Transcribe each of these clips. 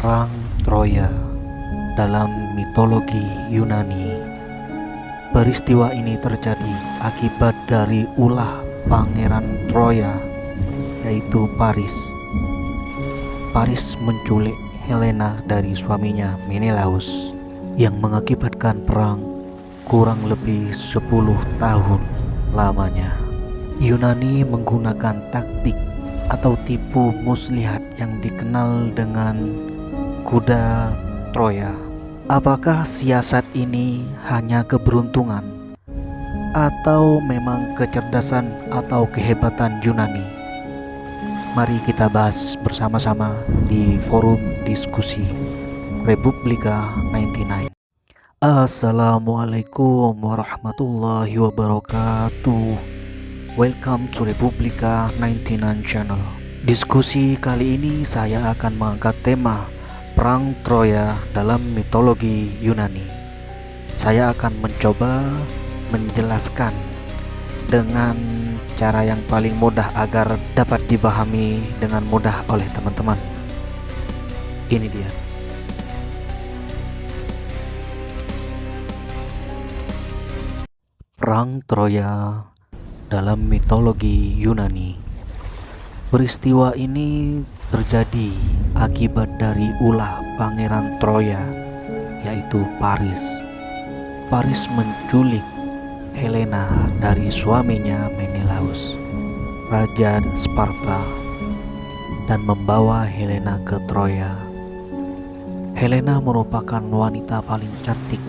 Perang Troya dalam mitologi Yunani. Peristiwa ini terjadi akibat dari ulah pangeran Troya, yaitu Paris. Paris menculik Helena dari suaminya Menelaus, yang mengakibatkan perang kurang lebih 10 tahun lamanya. Yunani menggunakan taktik atau tipu muslihat yang dikenal dengan kuda Troya. Apakah siasat ini hanya keberuntungan atau memang kecerdasan atau kehebatan Yunani? Mari kita bahas bersama-sama di forum diskusi Republika 99. Assalamualaikum warahmatullahi wabarakatuh. Welcome to Republika 99 channel. Diskusi kali ini saya akan mengangkat tema Perang Troya dalam mitologi Yunani. Saya akan mencoba menjelaskan dengan cara yang paling mudah agar dapat dipahami dengan mudah oleh teman-teman. Ini dia. Perang Troya dalam mitologi Yunani. Peristiwa ini terjadi akibat dari ulah pangeran Troya, yaitu Paris. Paris menculik Helena dari suaminya Menelaus, raja Sparta, dan membawa Helena ke Troya. Helena merupakan wanita paling cantik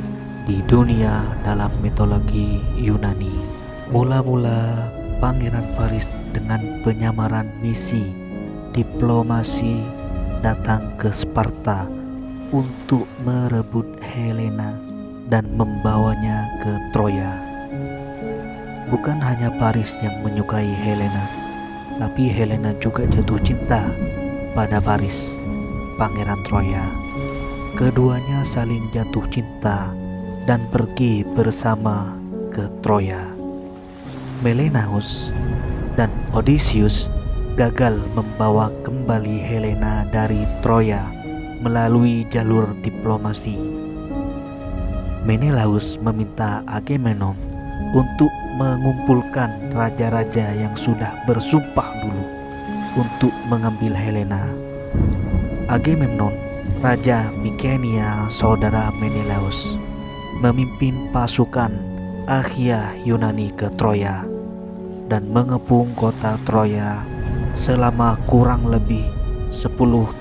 di dunia dalam mitologi Yunani. Mula-mula Pangeran Paris dengan penyamaran misi diplomasi datang ke Sparta untuk merebut Helena dan membawanya ke Troya. Bukan hanya Paris yang menyukai Helena, tapi Helena juga jatuh cinta pada Paris, Pangeran Troya. Keduanya saling jatuh cinta dan pergi bersama ke Troya. Menelaus dan Odysseus gagal membawa kembali Helena dari Troya melalui jalur diplomasi. Menelaus meminta Agamemnon untuk mengumpulkan raja-raja yang sudah bersumpah dulu untuk mengambil Helena. Agamemnon, raja Mykenea, saudara Menelaus, memimpin pasukan Achaea Yunani ke Troya dan mengepung kota Troya selama kurang lebih 10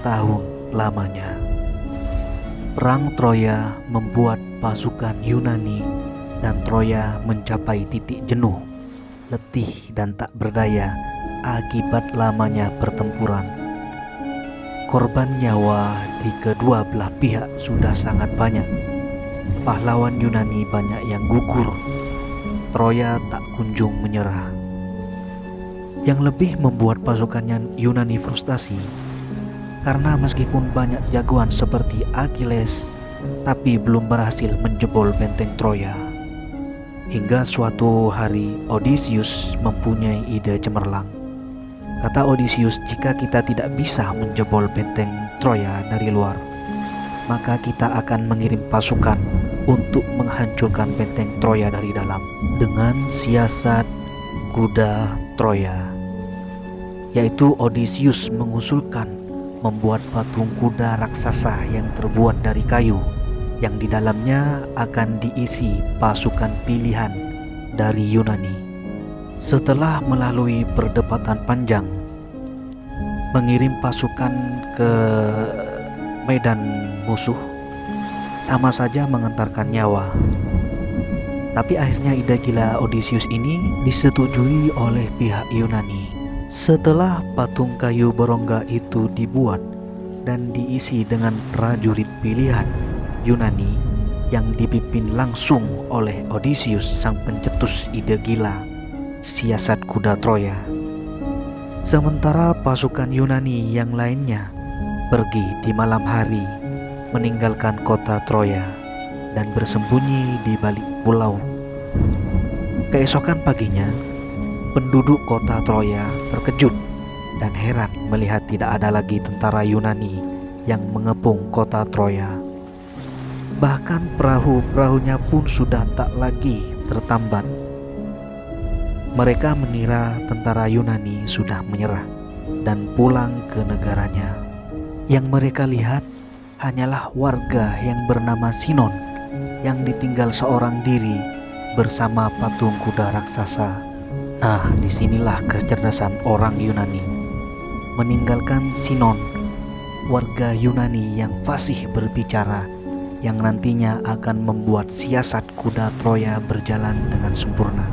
tahun lamanya. Perang Troya membuat pasukan Yunani dan Troya mencapai titik jenuh, letih dan tak berdaya akibat lamanya pertempuran. Korban nyawa di kedua belah pihak sudah sangat banyak. Pahlawan Yunani banyak yang gugur. Troya tak kunjung menyerah. Yang lebih membuat pasukan Yunani frustasi karena meskipun banyak jagoan seperti Achilles, tapi belum berhasil menjebol benteng Troya. Hingga suatu hari Odysseus mempunyai ide cemerlang. Kata Odysseus, jika kita tidak bisa menjebol benteng Troya dari luar, maka kita akan mengirim pasukan untuk menghancurkan benteng Troya dari dalam dengan siasat kuda Troya, yaitu Odysseus mengusulkan membuat patung kuda raksasa yang terbuat dari kayu, yang di dalamnya akan diisi pasukan pilihan dari Yunani. Setelah melalui perdebatan panjang, mengirim pasukan ke medan musuh sama saja mengantarkan nyawa. Tapi akhirnya ide gila Odysseus ini disetujui oleh pihak Yunani. Setelah patung kayu berongga itu dibuat dan diisi dengan prajurit pilihan Yunani yang dipimpin langsung oleh Odysseus, sang pencetus ide gila siasat kuda Troya. Sementara pasukan Yunani yang lainnya pergi di malam hari meninggalkan kota Troya dan bersembunyi di balik pulau. Keesokan paginya, penduduk kota Troya terkejut dan heran melihat tidak ada lagi tentara Yunani yang mengepung kota Troya. Bahkan perahu-perahunya pun sudah tak lagi tertambat. Mereka mengira tentara Yunani sudah menyerah dan pulang ke negaranya. Yang mereka lihat hanyalah warga yang bernama Sinon yang ditinggal seorang diri bersama patung kuda raksasa. Nah, disinilah kecerdasan orang Yunani. Meninggalkan Sinon, warga Yunani yang fasih berbicara, yang nantinya akan membuat siasat kuda Troya berjalan dengan sempurna.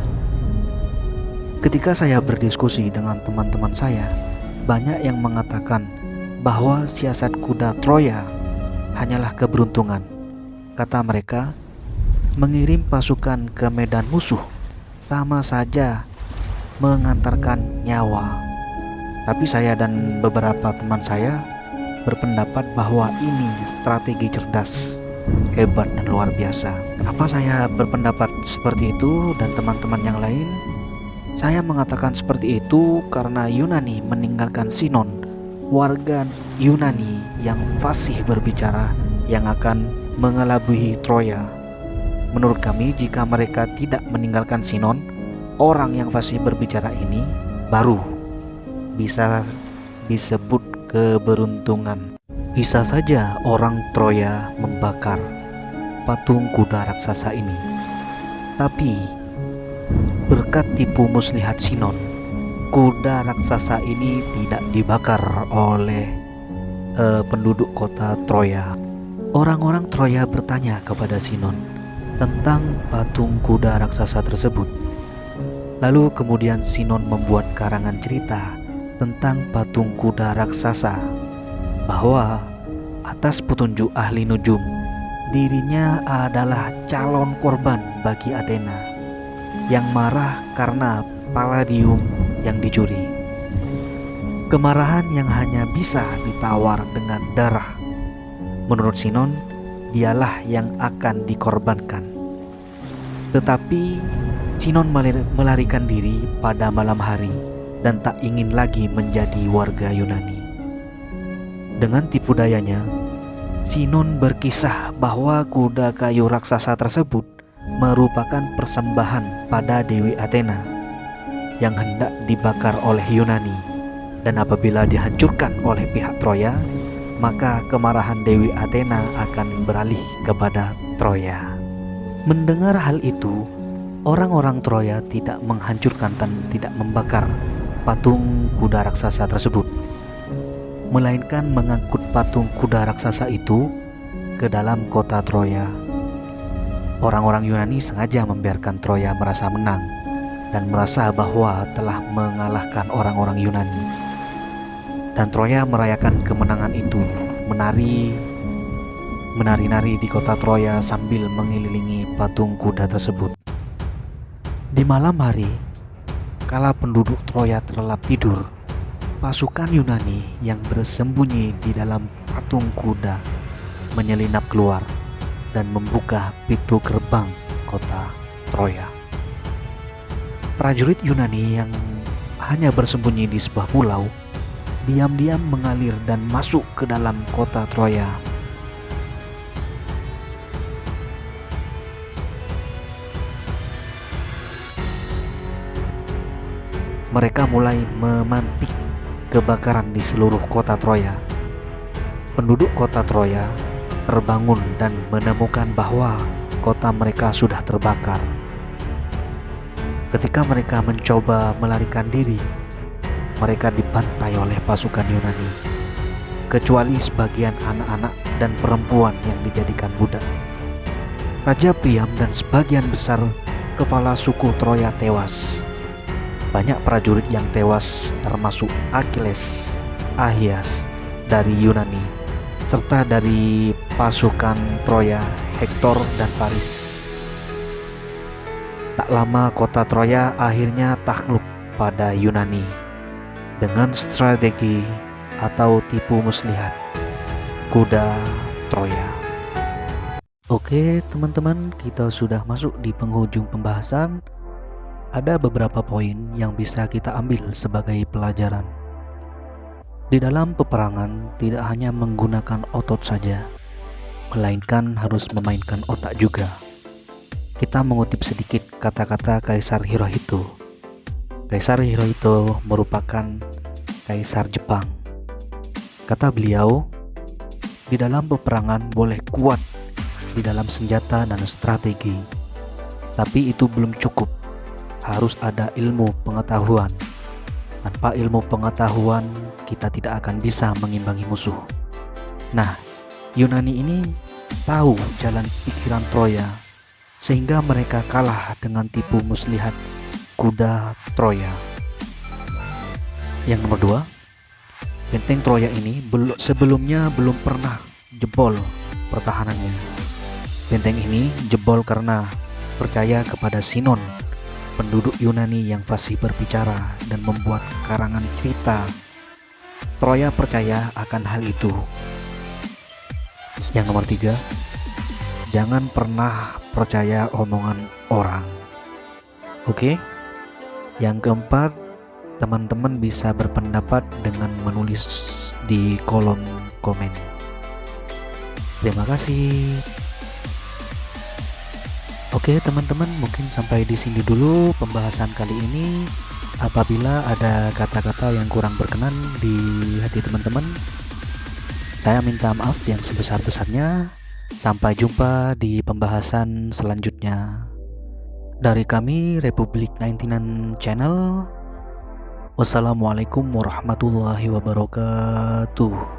Ketika saya berdiskusi dengan teman-teman saya, banyak yang mengatakan bahwa siasat kuda Troya hanyalah keberuntungan. Kata mereka, mengirim pasukan ke medan musuh sama saja mengantarkan nyawa. Tapi saya dan beberapa teman saya berpendapat bahwa ini strategi cerdas, hebat dan luar biasa. Kenapa saya berpendapat seperti itu dan teman-teman yang lain? Saya mengatakan seperti itu karena Yunani meninggalkan Sinon, warga Yunani yang fasih berbicara yang akan mengelabui Troya. Menurut kami, jika mereka tidak meninggalkan Sinon, orang yang fasih berbicara ini baru bisa disebut keberuntungan. Bisa saja orang Troya membakar patung kuda raksasa ini. Tapi berkat tipu muslihat Sinon, kuda raksasa ini tidak dibakar oleh penduduk kota Troya. Orang-orang Troya bertanya kepada Sinon tentang patung kuda raksasa tersebut. Lalu kemudian Sinon membuat karangan cerita tentang patung kuda raksasa, bahwa atas petunjuk ahli nujum, dirinya adalah calon korban bagi Athena yang marah karena palladium yang dicuri. Kemarahan yang hanya bisa ditawar dengan darah. Menurut Sinon, dialah yang akan dikorbankan. Tetapi Sinon melarikan diri pada malam hari dan tak ingin lagi menjadi warga Yunani. Dengan tipu dayanya, Sinon berkisah bahwa kuda kayu raksasa tersebut merupakan persembahan pada Dewi Athena yang hendak dibakar oleh Yunani, dan apabila dihancurkan oleh pihak Troya, maka kemarahan Dewi Athena akan beralih kepada Troya. Mendengar hal itu, orang-orang Troya tidak menghancurkan dan tidak membakar patung kuda raksasa tersebut, melainkan mengangkut patung kuda raksasa itu ke dalam kota Troya. Orang-orang Yunani sengaja membiarkan Troya merasa menang dan merasa bahwa telah mengalahkan orang-orang Yunani. Dan Troya merayakan kemenangan itu, menari-nari di kota Troya sambil mengelilingi patung kuda tersebut. Di malam hari, kala penduduk Troya terlelap tidur, pasukan Yunani yang bersembunyi di dalam patung kuda menyelinap keluar dan membuka pintu gerbang kota Troya. Prajurit Yunani yang hanya bersembunyi di sebuah pulau diam-diam mengalir dan masuk ke dalam kota Troya. Mereka mulai memantik kebakaran di seluruh kota Troya. Penduduk kota Troya terbangun dan menemukan bahwa kota mereka sudah terbakar. Ketika mereka mencoba melarikan diri, mereka dibantai oleh pasukan Yunani, kecuali sebagian anak-anak dan perempuan yang dijadikan budak. Raja Priam dan sebagian besar kepala suku Troya tewas. Banyak prajurit yang tewas termasuk Achilles, Ahias dari Yunani, serta dari pasukan Troya, Hektor dan Paris. Tak lama kota Troya akhirnya takluk pada Yunani dengan strategi atau tipu muslihat kuda Troya. Oke teman-teman, kita sudah masuk di penghujung pembahasan. Ada beberapa poin yang bisa kita ambil sebagai pelajaran. Di dalam peperangan tidak hanya menggunakan otot saja, melainkan harus memainkan otak juga. Kita mengutip sedikit kata-kata Kaisar Hirohito. Kaisar Hirohito merupakan Kaisar Jepang. Kata beliau, di dalam peperangan boleh kuat di dalam senjata dan strategi, tapi itu belum cukup. Harus ada ilmu pengetahuan. Tanpa ilmu pengetahuan, kita tidak akan bisa mengimbangi musuh. Nah, Yunani ini tahu jalan pikiran Troya, sehingga mereka kalah dengan tipu muslihat kuda Troya. Yang nomor 2, benteng Troya ini sebelumnya belum pernah jebol pertahanannya. Benteng ini jebol karena percaya kepada Sinon, penduduk Yunani yang fasih berbicara dan membuat karangan cerita. Troya percaya akan hal itu. Yang nomor 3, jangan pernah percaya omongan orang. Oke? Yang keempat, teman-teman bisa berpendapat dengan menulis di kolom komen. Terima kasih. Oke teman-teman, mungkin sampai di sini dulu pembahasan kali ini. Apabila ada kata-kata yang kurang berkenan di hati teman-teman, saya minta maaf yang sebesar-besarnya. Sampai jumpa di pembahasan selanjutnya. Dari kami Republik 99 Channel. Wassalamualaikum warahmatullahi wabarakatuh.